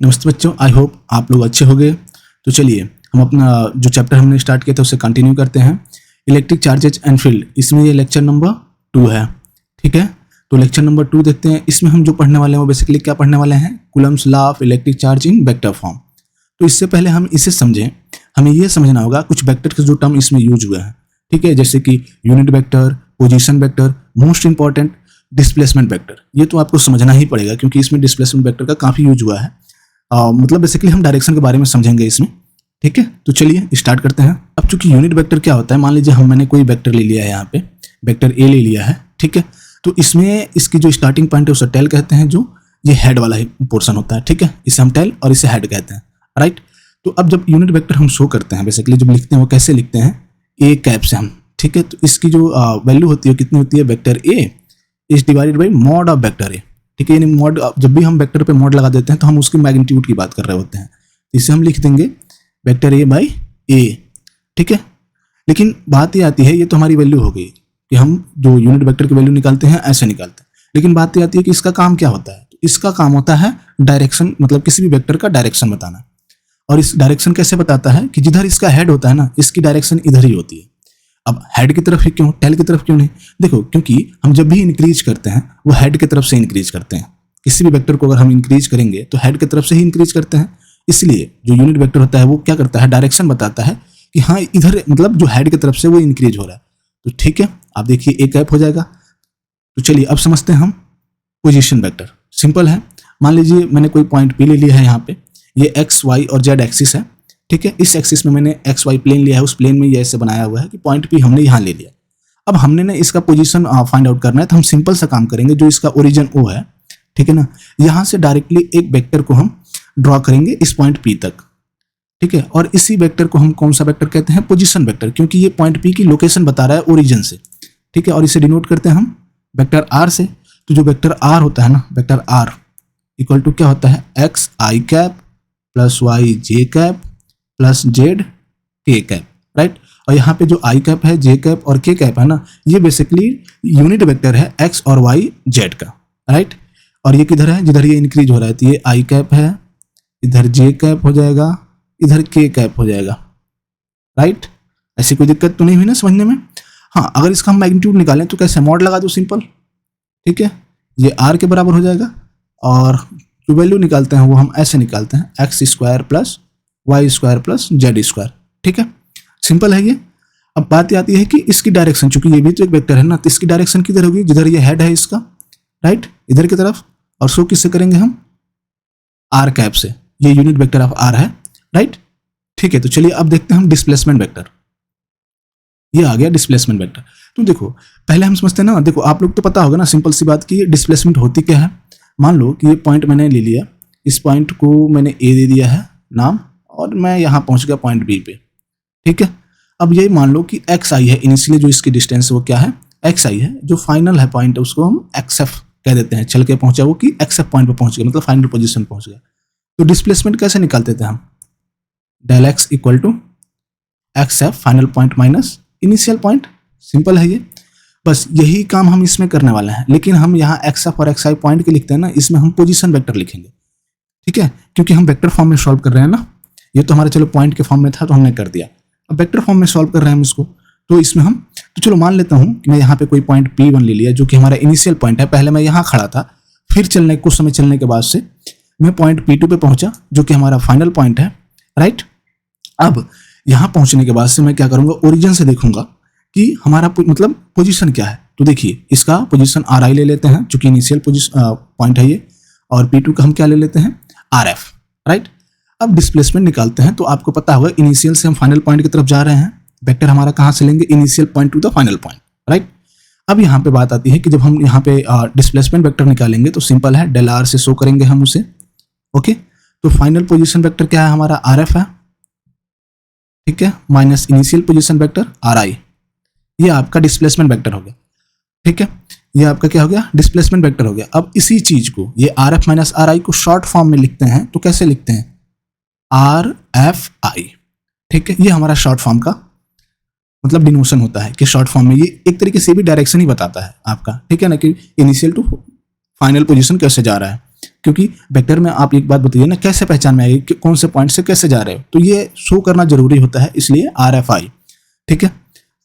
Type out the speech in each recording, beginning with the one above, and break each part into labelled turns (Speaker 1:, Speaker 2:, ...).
Speaker 1: नमस्ते बच्चों, I hope आप लोग अच्छे होंगे। तो चलिए हम अपना जो चैप्टर हमने स्टार्ट किया था उसे कंटिन्यू करते हैं। इलेक्ट्रिक चार्जेज एंड फील्ड, इसमें ये लेक्चर नंबर 2 है। ठीक है, तो लेक्चर नंबर 2 देखते हैं। इसमें हम जो पढ़ने वाले हैं वो बेसिकली क्या पढ़ने वाले हैं, Coulomb's law of electric charge in vector form. तो इससे पहले हम इसे समझें, हमें ये समझना होगा कुछ वेक्टर के जो टर्म इसमें यूज हुए हैं। ठीक है, जैसे कि unit vector, position vector, most important displacement vector. ये तो आपको समझना ही पड़ेगा क्योंकि इसमें डिस्प्लेसमेंट वेक्टर का काफ़ी यूज हुआ है। मतलब बेसिकली हम डायरेक्शन के बारे में समझेंगे इसमें। ठीक है, तो चलिए स्टार्ट करते हैं। अब चूंकि यूनिट वेक्टर क्या होता है, मान लीजिए मैंने कोई वेक्टर ले लिया है, यहाँ पे वेक्टर ए ले लिया है। ठीक है, तो इसमें इसकी जो स्टार्टिंग पॉइंट है उसे टेल कहते हैं, जो ये हेड वाला पोर्शन होता है। ठीक है, इसे हम टेल और इसे हेड कहते हैं, राइट। तो अब जब यूनिट वेक्टर हम शो करते हैं, बेसिकली जब लिखते हैं वो कैसे लिखते हैं, ए कैप से हम। ठीक है, तो इसकी जो वैल्यू होती है कितनी होती है, vector A is divided by mod of vector A. ठीक है, यानी मॉड, जब भी हम वेक्टर पे मॉड लगा देते हैं तो हम उसकी मैग्नीट्यूड की बात कर रहे होते हैं। इसे हम लिख देंगे वेक्टर ए बाई ए। ठीक है, लेकिन बात ये आती है, ये तो हमारी वैल्यू हो गई कि हम जो यूनिट वेक्टर की वैल्यू निकालते हैं ऐसे निकालते हैं। लेकिन बात ये आती है कि इसका काम क्या होता है। तो इसका काम होता है डायरेक्शन, मतलब किसी भी वेक्टर का डायरेक्शन बताना। और इस डायरेक्शन कैसे बताता है कि जिधर इसका हेड होता है ना, इसकी डायरेक्शन इधर ही होती है। अब हेड की तरफ ही क्यों, टेल की तरफ क्यों नहीं? देखो, क्योंकि हम जब भी इंक्रीज करते हैं वो हेड की तरफ से इंक्रीज करते हैं। किसी भी वेक्टर को अगर हम इंक्रीज करेंगे तो हेड की तरफ से ही इंक्रीज करते हैं। इसलिए जो यूनिट वेक्टर होता है वो क्या करता है, डायरेक्शन बताता है कि हाँ इधर, मतलब जो हेड की तरफ से वो इंक्रीज हो रहा है। तो ठीक है, आप देखिए ए कैप हो जाएगा। तो चलिए अब समझते हैं हम पोजीशन वेक्टर। सिंपल है, मान लीजिए मैंने कोई पॉइंट पी ले लिया है, यहाँ पे ये एक्स वाई और जेड एक्सिस है। ठीक है, इस एक्सिस में मैंने एक्स वाई प्लेन लिया है, उस प्लेन में ये ऐसे बनाया हुआ है कि पॉइंट पी हमने यहाँ ले लिया। अब हमने ना इसका पोजीशन फाइंड आउट करना है, तो हम सिंपल सा काम करेंगे, जो इसका ओरिजिन ओ है, ठीक है ना, यहाँ से डायरेक्टली एक वेक्टर को हम ड्रॉ करेंगे इस पॉइंट पी तक। ठीक है, और इसी वेक्टर को हम कौन सा वेक्टर कहते हैं, पोजीशन वेक्टर, क्योंकि ये पॉइंट पी की लोकेशन बता रहा है ओरिजिन से। ठीक है, और इसे डिनोट करते हैं हम वेक्टर आर से। तो जो वेक्टर आर होता है ना, वेक्टर आर इक्वल टू क्या होता है, एक्स आई कैप प्लस वाई जे कैप प्लस जेड के कैप, राइट। और यहाँ पे जो आई कैप है, जे कैप और के कैप है ना, ये बेसिकली यूनिट वेक्टर है एक्स और वाई जेड का, राइट। और ये किधर है, जिधर ये इंक्रीज हो रहा है, तो ये आई कैप है, इधर जे कैप हो जाएगा, इधर के कैप हो जाएगा, राइट। ऐसी कोई दिक्कत तो नहीं हुई ना समझने में? हाँ, अगर इसका हम मैग्नीट्यूड निकालें तो कैसे, मॉड लगा दो सिंपल। ठीक है, ये आर के बराबर हो जाएगा, और जो वैल्यू निकालते हैं वो हम ऐसे निकालते हैं, x square plus y square plus z square. ठीक है, सिंपल है ये। अब बात आती है कि इसकी डायरेक्शन, चूंकि ये भी तो एक वेक्टर है ना, तो इसकी डायरेक्शन किधर होगी, जिधर ये हेड है इसका, राइट, इधर की तरफ। और शो किससे करेंगे हम, आर कैप से। ये यूनिट वेक्टर ऑफ आर है, राइट। ठीक है, तो चलिए अब देखते हैं हम डिस्प्लेसमेंट वेक्टर। ये आ गया डिस्प्लेसमेंट वेक्टर। तो देखो पहले हम समझते हैं ना, देखो आप लोग तो पता होगा ना सिंपल सी बात की डिस्प्लेसमेंट होती क्या है। मान लो कि ये पॉइंट मैंने ले लिया, इस पॉइंट को मैंने ए दे दिया है नाम, और मैं यहाँ पहुँच गया पॉइंट बी पे। ठीक है, अब ये मान लो कि एक्स आई है, इनिशियली जो इसकी डिस्टेंस है वो क्या है, एक्स आई है। जो फाइनल है पॉइंट है उसको हम एक्स एफ कह देते हैं, चल के पहुंचा वो कि एक्स एफ पॉइंट पे पहुंच गया, मतलब फाइनल पोजीशन पहुंच गया। तो डिस्प्लेसमेंट कैसे निकालते थे हम, del x equal to x f final point minus initial point. Simple है ये, बस यही काम हम इसमें करने वाले हैं। लेकिन हम यहाँ एक्स एफ और एक्स आई पॉइंट के लिखते हैं ना, इसमें हम पोजीशन वेक्टर लिखेंगे। ठीक है, क्योंकि हम वेक्टर फॉर्म में सॉल्व कर रहे हैं ना, ये तो हमारे चलो पॉइंट के फॉर्म में था तो हमने कर दिया। अब वेक्टर फॉर्म में सॉल्व कर रहे हैं हम इसको, तो इसमें हम, तो चलो मान लेता हूँ कि मैं यहाँ पे कोई पॉइंट P1 ले लिया, जो कि हमारा इनिशियल पॉइंट है। पहले मैं यहाँ खड़ा था, फिर कुछ समय चलने के बाद से मैं पॉइंट P2 पे पहुंचा, जो कि हमारा फाइनल पॉइंट है, राइट। अब यहाँ पहुंचने के बाद से मैं क्या करूँगा, ओरिजिन से देखूंगा कि हमारा मतलब पोजीशन क्या है। तो देखिए इसका पोजीशन आर आई ले लेते हैं, चूंकि इनिशियल पॉइंट है ये, और P2 का हम क्या ले लेते हैं, आर एफ, राइट। अब डिस्प्लेसमेंट निकालते हैं, तो आपको पता होगा इनिशियल से हम फाइनल पॉइंट की तरफ जा रहे हैं। वेक्टर हमारा कहाँ से लेंगे, initial point two the final point, right. अब यहाँ पे बात आती है कि जब हम यहाँ पे डिस्प्लेसमेंट वेक्टर निकालेंगे तो सिंपल है, डेल आर से शो करेंगे हम उसे। ओके, तो फाइनल पोजीशन वेक्टर क्या है हमारा, आर एफ है, ठीक है, minus initial position vector are आई। ये आपका डिस्प्लेसमेंट वेक्टर हो गया। ठीक है, ये आपका क्या हो गया, डिस्प्लेसमेंट वेक्टर हो गया। अब इसी चीज को, ये आर एफ माइनस आर आई को शॉर्ट फॉर्म में लिखते हैं, तो कैसे लिखते हैं, आर एफ आई। ठीक है, ये हमारा शॉर्ट फॉर्म का मतलब डिनोशन होता है कि शॉर्ट फॉर्म में ये एक तरीके से भी डायरेक्शन ही बताता है आपका। ठीक है ना, कि इनिशियल टू फाइनल पोजीशन कैसे जा रहा है। क्योंकि वेक्टर में आप एक बात बताइए ना, कैसे पहचान में आएगी कि कौन से पॉइंट से कैसे जा रहे हो, तो ये शो करना जरूरी होता है, इसलिए RFI। ठीक है,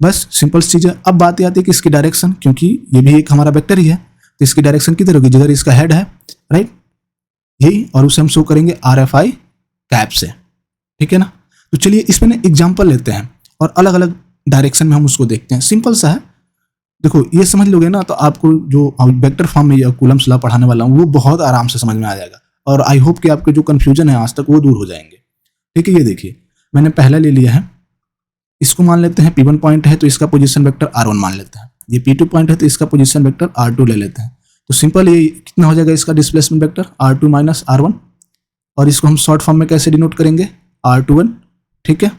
Speaker 1: बस सिंपल चीज़ है। अब बात आती है कि इसकी डायरेक्शन, क्योंकि ये भी एक हमारा वेक्टर ही है, तो इसकी डायरेक्शन किधर होगी, जिधर इसका हेड है, राइट, यही, और उसे हम शो करेंगे RFI कैप से। ठीक है ना, तो चलिए इसमें ना एग्जाम्पल लेते हैं और अलग अलग डायरेक्शन में हम उसको देखते हैं। सिंपल सा है, देखो ये समझ लोगे ना तो आपको जो वेक्टर फॉर्म में या कूलम्स लॉ पढ़ाने वाला हूँ वो बहुत आराम से समझ में आ जाएगा, और आई होप कि आपके जो कन्फ्यूजन है आज तक वो दूर हो जाएंगे। ठीक है, ये देखिए मैंने पहला ले लिया है, इसको मान लेते हैं P1 पॉइंट है तो इसका पोजीशन वेक्टर R1 मान लेते हैं, ये P2 पॉइंट है तो इसका पोजीशन वेक्टर R2 ले लेते हैं। तो सिंपल ये कितना हो जाएगा इसका displacement vector R2 minus R1, और इसको हम शॉर्ट फॉर्म में कैसे डिनोट करेंगे, R21। ठीक है,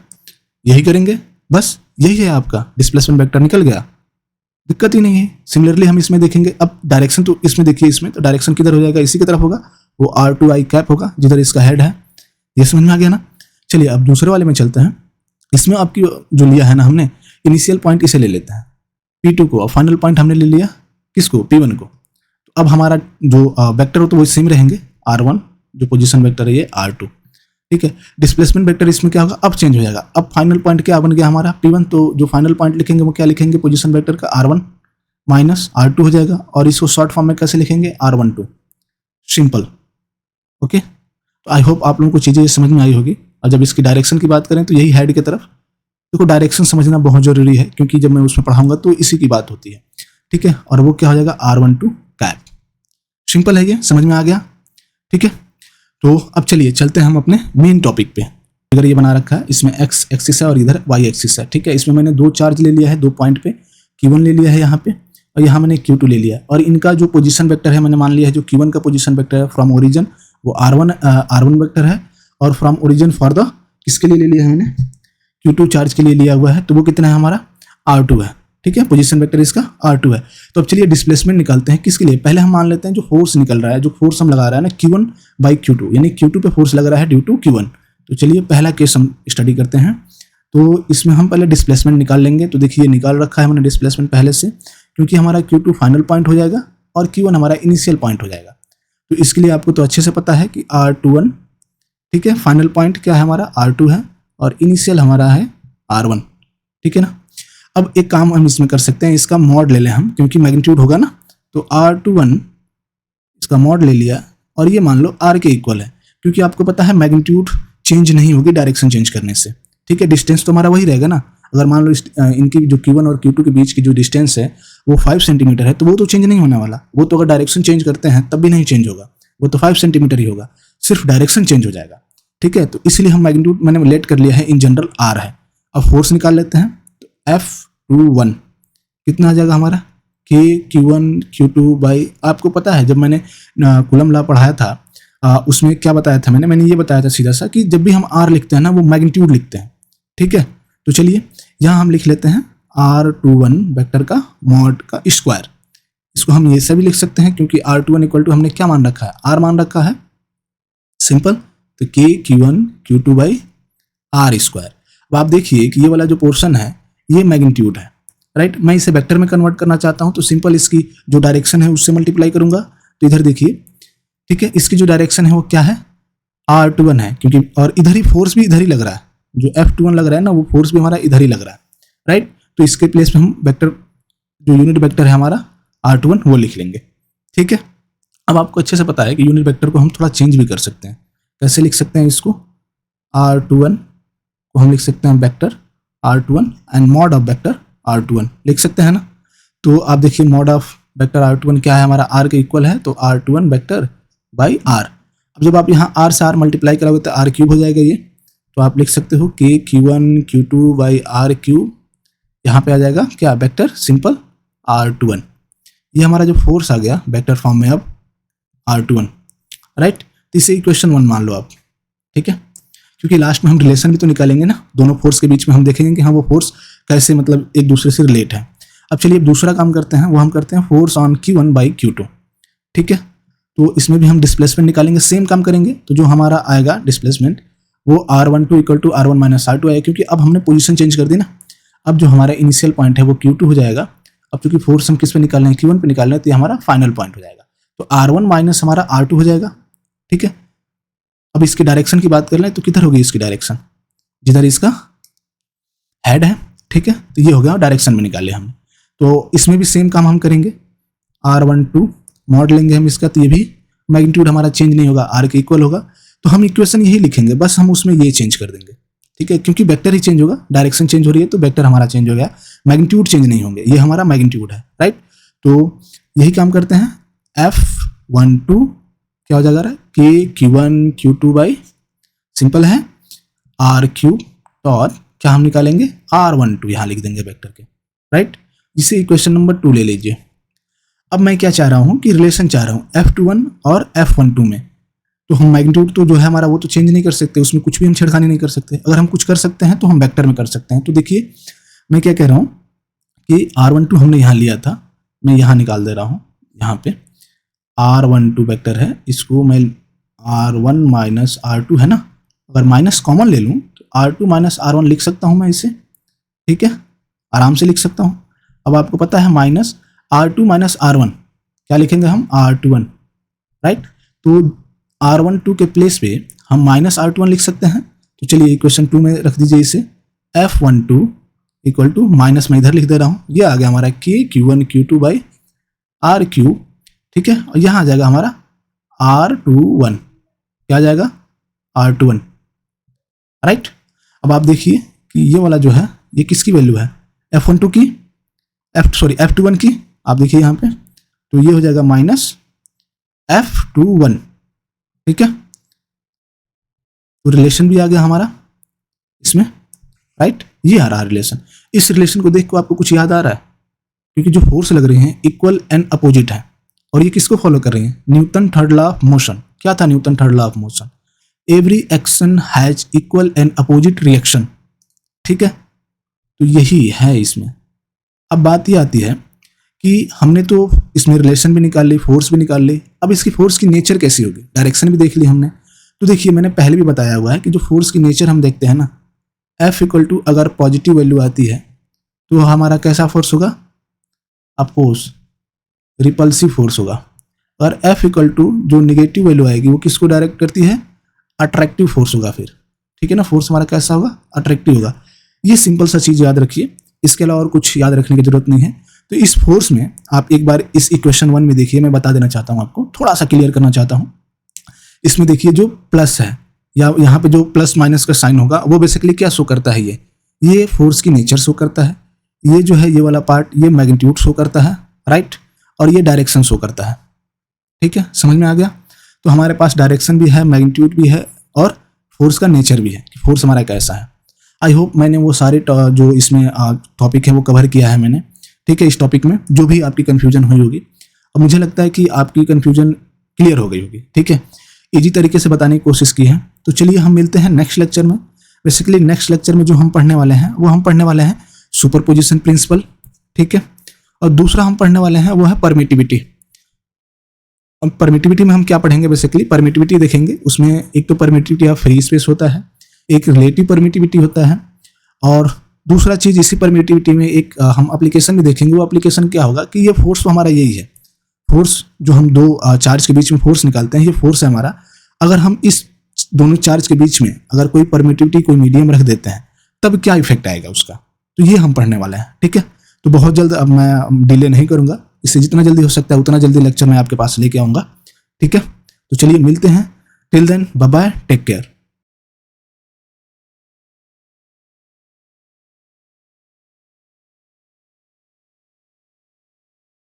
Speaker 1: यही करेंगे, बस यही है आपका डिस्प्लेसमेंट वेक्टर, निकल गया, दिक्कत ही नहीं है। सिमिलरली हम इसमें देखेंगे, अब डायरेक्शन तो इसमें देखिए, इसमें तो डायरेक्शन किधर हो जाएगा, इसी की तरफ होगा, वो R2I कैप होगा जिधर इसका हेड है। ये समझ में आ गया ना। चलिए अब दूसरे वाले में चलते हैं। इसमें आपकी जो लिया है ना हमने इनिशियल पॉइंट, इसे ले लेते हैं P2 को, और फाइनल पॉइंट हमने ले लिया किसको, P1 को। तो अब हमारा जो वेक्टर हो तो वो सेम रहेंगे, R1 जो पोजीशन वेक्टर है ये R2। ठीक है, डिस्प्लेसमेंट वेक्टर इसमें क्या होगा, अब चेंज हो जाएगा। अब फाइनल पॉइंट क्या बन गया हमारा P1, तो जो फाइनल पॉइंट लिखेंगे वो क्या लिखेंगे, पोजीशन वेक्टर का R1 माइनस R2 हो जाएगा, और इसको शॉर्ट फॉर्म में कैसे लिखेंगे, R12। Simple, okay. तो आई होप आप लोगों को चीज़ें समझ में आई होगी। और जब इसकी डायरेक्शन की बात करें तो यही हेड की तरफ, देखो डायरेक्शन समझना बहुत जरूरी है क्योंकि जब मैं उसमें पढ़ाऊंगा तो इसी की बात होती है। ठीक है, और वो क्या हो जाएगा, R12 कैप। सिंपल है, ये समझ में आ गया। ठीक है, तो अब चलिए चलते हैं हम अपने मेन टॉपिक पे। अगर ये बना रखा है, इसमें x एक्सिस है और इधर y एक्सिस है। ठीक है, इसमें मैंने दो चार्ज ले लिया है, दो पॉइंट पे, Q1 ले लिया है यहाँ पे, और यहाँ मैंने Q2 ले लिया है, और इनका जो पोजीशन वेक्टर है मैंने मान लिया है जो Q1 का पोजीशन वेक्टर है फ्रॉम ओरिजिन वो R1 वेक्टर है, और फ्रॉम ओरिजिन फॉर द किसके लिए ले लिया है मैंने, Q2 चार्ज के लिए लिया हुआ है, तो वो कितना है हमारा R2 है। ठीक है, पोजीशन वेक्टर इसका R2 है। तो अब चलिए डिस्प्लेसमेंट निकालते हैं, किसके लिए, पहले हम मान लेते हैं जो फोर्स निकल रहा है, जो फोर्स हम लगा रहा है ना Q1 बाई Q2, यानी Q2 पे फोर्स लग रहा है ड्यू टू Q1। तो चलिए पहला केस हम स्टडी करते हैं। तो इसमें हम पहले डिस्प्लेसमेंट निकाल लेंगे। तो देखिए निकाल रखा है मैंने डिस्प्लेसमेंट पहले से, क्योंकि हमारा Q2 फाइनल पॉइंट हो जाएगा और Q1 हमारा इनिशियल पॉइंट हो जाएगा। तो इसके लिए आपको तो अच्छे से पता है कि R21, ठीक है, फाइनल पॉइंट क्या है हमारा R2 है, और इनिशियल हमारा है R1। ठीक है ना। अब एक काम हम इसमें कर सकते हैं, इसका मॉड ले लें हम, क्योंकि मैग्नीट्यूड होगा ना, तो R21 इसका मॉड ले लिया, और ये मान लो R के इक्वल है, क्योंकि आपको पता है मैग्नीट्यूड चेंज नहीं होगी डायरेक्शन चेंज करने से। ठीक है, डिस्टेंस तो हमारा वही रहेगा ना। अगर मान लो इनकी जो Q1 और Q2 के बीच की जो डिस्टेंस है वो 5 सेंटीमीटर है, तो वो तो चेंज नहीं होने वाला। वो तो अगर डायरेक्शन चेंज करते हैं तब भी नहीं चेंज होगा, वो तो 5 सेंटीमीटर ही होगा, सिर्फ डायरेक्शन चेंज हो जाएगा। ठीक है, तो इसलिए हम मैग्नीट्यूड मैंने लेट कर लिया है, इन जनरल R है। अब फोर्स निकाल लेते हैं, तो F21 कितना आ जाएगा हमारा, K Q1 Q2 बाई, आपको पता है जब मैंने कूलम लॉ पढ़ाया था उसमें क्या बताया था मैंने ये बताया था सीधा सा कि जब भी हम R लिखते हैं ना वो मैग्नीट्यूड लिखते हैं। ठीक है, तो चलिए यहाँ हम लिख लेते हैं R21 वेक्टर का मॉड का स्क्वायर। इसको हम ये से भी लिख सकते हैं क्योंकि R21 इक्वल टू हमने क्या मान रखा है, R मान रखा है, सिंपल। तो K Q1 Q2 by R square. अब आप देखिए कि ये वाला जो पोर्शन है ये मैग्नीट्यूड है, राइट। मैं इसे वेक्टर में कन्वर्ट करना चाहता हूँ, तो सिंपल इसकी जो डायरेक्शन है उससे मल्टीप्लाई करूंगा। तो इधर देखिए, ठीक है, इसकी जो डायरेक्शन है वो क्या है, R21 है, क्योंकि और इधर ही फोर्स भी इधर ही लग रहा है, जो F21 लग रहा है ना वो फोर्स भी हमारा इधर ही लग रहा है, राइट। तो इसके प्लेस पे हम वेक्टर जो यूनिट वेक्टर है हमारा R21 वो लिख लेंगे। ठीक है, अब आपको अच्छे से पता है कि यूनिट वेक्टर को हम थोड़ा चेंज भी कर सकते हैं। कैसे लिख सकते हैं इसको, R21 को हम लिख सकते हैं vector R21 and mod of vector R21 लिख सकते हैं ना। तो आप देखिए मॉड ऑफ वेक्टर R21 क्या है हमारा, R के इक्वल है, तो R21 वेक्टर बाई R। अब जब आप यहाँ R से R मल्टीप्लाई कराओगे तो R क्यूब हो जाएगा ये, तो आप लिख सकते हो K Q1 Q2 by R cube, यहाँ पे आ जाएगा क्या, वेक्टर सिंपल R21। ये हमारा जो फोर्स आ गया वेक्टर फॉर्म में अब R21, राइट। तो इसे इक्वेशन 1 मान लो आप। ठीक है, क्योंकि लास्ट में हम रिलेशन भी तो निकालेंगे ना, दोनों फोर्स के बीच में हम देखेंगे कि हाँ वो फोर्स कैसे मतलब एक दूसरे से रिलेट है। अब चलिए दूसरा काम करते हैं, वो हम करते हैं force on Q1 by Q2। ठीक है, तो इसमें भी हम डिस्प्लेसमेंट निकालेंगे, सेम काम करेंगे। तो जो हमारा आएगा डिस्प्लेसमेंट वो R12 equal to R1 minus R2 आएगा, क्योंकि अब हमने पोजीशन चेंज कर दी ना। अब जो हमारा इनिशियल पॉइंट है वो Q2 हो जाएगा। अब चूंकि फोर्स हम किस पे निकालना है, Q1 पे निकालना है, तो ये हमारा फाइनल पॉइंट हो जाएगा। तो R1 माइनस हमारा R2 हो जाएगा, ठीक है। अब इसकी डायरेक्शन की बात कर लें तो किधर होगी इसकी डायरेक्शन, जिधर इसका हेड है, ठीक है। तो ये हो गया डायरेक्शन में निकाले हमने। तो इसमें भी सेम काम हम करेंगे, R12 मॉड लेंगे हम इसका, तो ये भी मैग्नीट्यूड हमारा चेंज नहीं होगा, R के इक्वल होगा। तो हम इक्वेशन यही लिखेंगे, बस हम उसमें ये चेंज कर देंगे, ठीक है, क्योंकि वेक्टर ही चेंज होगा, डायरेक्शन चेंज हो रही है तो वेक्टर हमारा चेंज हो गया, मैग्नीट्यूड चेंज नहीं होंगे, ये हमारा मैग्नीट्यूड है, राइट। तो यही काम करते हैं, F12 क्या हो जाएगा, K Q1 Q2 by simple है R3 और क्या हम निकालेंगे R12, यहाँ लिख देंगे वेक्टर के, राइट। इसे इक्वेशन नंबर 2 ले लीजिए। अब मैं क्या चाह रहा हूँ कि रिलेशन चाह रहा हूँ F21 और F12 में। तो हम मैग्नीट्यूड तो जो है हमारा वो तो चेंज नहीं कर सकते, उसमें कुछ भी हम छेड़खानी नहीं कर सकते। अगर हम कुछ कर सकते हैं तो हम वेक्टर में कर सकते हैं। तो देखिए मैं क्या कह रहा हूँ कि R12 हमने यहाँ लिया था, मैं यहाँ निकाल दे रहा हूँ, यहाँ पे R12 वेक्टर है, इसको मैं R1 माइनस R2 है ना, अगर माइनस कॉमन ले लूँ तो R2 माइनस R1 लिख सकता हूँ मैं इसे, ठीक है, आराम से लिख सकता हूँ। अब आपको पता है माइनस R2 माइनस R1 क्या लिखेंगे हम R21, राइट। तो R12 के प्लेस पे हम माइनस R21 लिख सकते हैं। तो चलिए इक्वेशन 2 में रख दीजिए इसे, F12 इक्वल टू माइनस में इधर लिख दे रहा हूँ, ये आ गया हमारा K Q1 Q2 by R3, ठीक है, और यहाँ आ जाएगा हमारा R21, क्या आ जाएगा R21, राइट। अब आप देखिए कि ये वाला जो है ये किसकी वैल्यू है, F12 की, F21 की, आप देखिए यहाँ पे, तो ये हो जाएगा माइनस F21, ठीक है। तो रिलेशन भी आ गया हमारा इसमें, राइट, ये आ रहा है रिलेशन। इस रिलेशन को देख को आपको कुछ याद आ रहा है, क्योंकि जो फोर्स लग रही हैं इक्वल एंड अपोजिट है, और ये किसको फॉलो कर रही हैं, Newton third law of motion. क्या था Newton third law of motion, every action has equal and opposite reaction, ठीक है। तो यही है इसमें। अब बात ये आती है कि हमने तो इसमें रिलेशन भी निकाल ली, फोर्स भी निकाल ली, अब इसकी फोर्स की नेचर कैसी होगी, डायरेक्शन भी देख ली हमने। तो देखिए मैंने पहले भी बताया हुआ है कि जो फोर्स की नेचर हम देखते हैं ना, F इक्वल टू अगर पॉजिटिव वैल्यू आती है तो हमारा कैसा फोर्स होगा, अपोज रिपल्सिव फोर्स होगा। और F इक्वल टू जो निगेटिव वैल्यू आएगी वो किसको डायरेक्ट करती है, अट्रैक्टिव फोर्स होगा फिर, ठीक है ना, फोर्स हमारा कैसा होगा, अट्रैक्टिव होगा। ये सिंपल सा चीज़ याद रखिए, इसके अलावा और कुछ याद रखने की जरूरत नहीं है। तो इस फोर्स में आप एक बार इस इक्वेशन 1 में देखिए, मैं बता देना चाहता हूँ आपको, थोड़ा सा क्लियर करना चाहता हूँ। इसमें देखिए जो प्लस है या यहाँ पे जो प्लस माइनस का साइन होगा वो बेसिकली क्या शो करता है, ये फोर्स की नेचर शो करता है। ये जो है ये वाला पार्ट ये मैग्नीट्यूड शो करता है, राइट, और ये डायरेक्शन शो करता है, ठीक है, समझ में आ गया। तो हमारे पास डायरेक्शन भी है, मैग्नीट्यूड भी है और फोर्स का नेचर भी है कि फोर्स हमारा कैसा है। आई होप मैंने वो सारे जो इसमें टॉपिक है वो कवर किया है मैंने, ठीक है। इस टॉपिक में जो भी आपकी कन्फ्यूजन हुई होगी, और मुझे लगता है कि आपकी कन्फ्यूजन क्लियर हो गई होगी, ठीक है, इजी तरीके से बताने की कोशिश की है। तो चलिए हम मिलते हैं नेक्स्ट लेक्चर में। बेसिकली नेक्स्ट लेक्चर में जो हम पढ़ने वाले हैं वो हम पढ़ने वाले हैं सुपरपोजिशन प्रिंसिपल, ठीक है, और दूसरा हम पढ़ने वाले हैं वो है परमिटिविटी। अब परमिटिविटी में हम क्या पढ़ेंगे, बेसिकली परमिटिविटी देखेंगे। उसमें एक तो परमिटिविटी ऑफ फ्री स्पेस होता है, एक रिलेटिव परमिटिविटी होता है, और दूसरा चीज इसी परमिटिविटी में एक हम एप्लीकेशन भी देखेंगे। वो एप्लीकेशन क्या होगा कि ये फोर्स तो हमारा यही है, फोर्स जो हम दो चार्ज के बीच में फोर्स निकालते हैं, ये फोर्स है हमारा। अगर हम इस दोनों चार्ज के बीच में अगर कोई परमिटिविटी कोई मीडियम रख देते हैं तब क्या इफेक्ट आएगा उसका, तो ये हम पढ़ने वाले हैं, ठीक है। तो बहुत जल्द, अब मैं डिले नहीं करूंगा, इससे जितना जल्दी हो सकता है उतना जल्दी लेक्चर मैं आपके पास लेके आऊंगा, ठीक है। तो चलिए मिलते हैं, till then bye bye, take care.